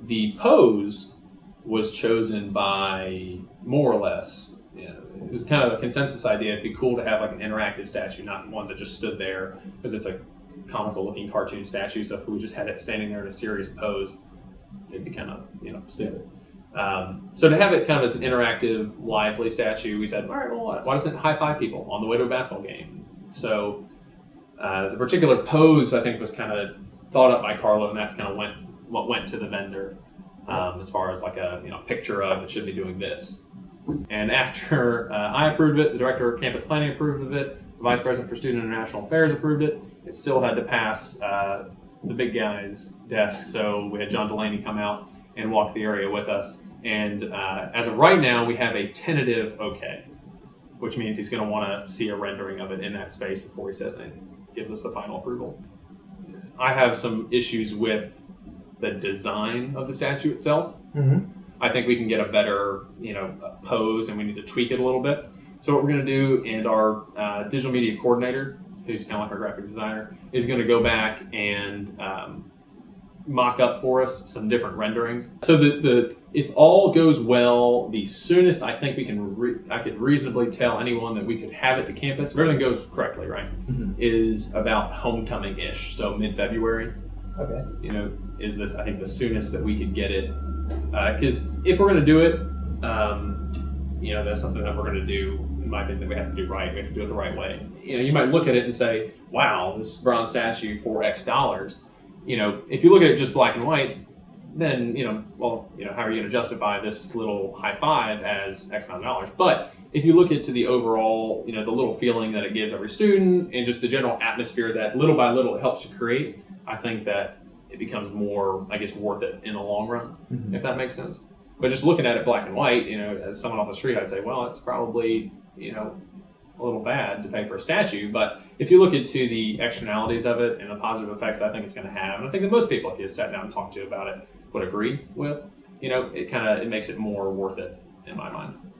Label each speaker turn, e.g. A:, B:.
A: The pose was chosen by more or less, it was kind of a consensus idea. It'd be cool to have like an interactive statue, not one that just stood there, because it's a comical looking cartoon statue. So if we just had it standing there in a serious pose, it'd be kind of, stupid. So to have it kind of as an interactive, lively statue, we said, all right, well, why doesn't it high five people on the way to a basketball game? So the particular pose, I think, was kind of thought up by Carlo, and that's kind of what went to the vendor as far as like a picture of it should be doing this. And after I approved it, the director of campus planning approved of it, the vice president for student international affairs approved it. It still had to pass the big guy's desk, so we had John Delaney come out and walk the area with us. And as of right now, we have a tentative okay, which means he's going to want to see a rendering of it in that space before he says anything, gives us the final approval. I have some issues with the design of the statue itself.
B: Mm-hmm.
A: I think we can get a better, pose, and we need to tweak it a little bit. So what we're going to do, and our digital media coordinator, who's kind of like our graphic designer, is going to go back and mock up for us some different renderings. So if all goes well, the soonest I think I could reasonably tell anyone that we could have it to campus, if everything goes correctly, right, is about homecoming-ish, so mid-February.
B: Okay.
A: Is this, I think, the soonest that we could get it. Because if we're going to do it, that's something that we're going to do. In my opinion, that we have to do right. We have to do it the right way. You might look at it and say, "Wow, this bronze statue for X dollars." If you look at it just black and white, then how are you going to justify this little high five as X amount of dollars? But if you look into the overall, the little feeling that it gives every student, and just the general atmosphere that little by little it helps to create, I think that it becomes more, I guess, worth it in the long run, if that makes sense. But just looking at it black and white, as someone off the street, I'd say, well, it's probably, a little bad to pay for a statue. But if you look into the externalities of it and the positive effects I think it's going to have, and I think that most people, if you sat down and talked to about it, would agree with, it makes it more worth it in my mind.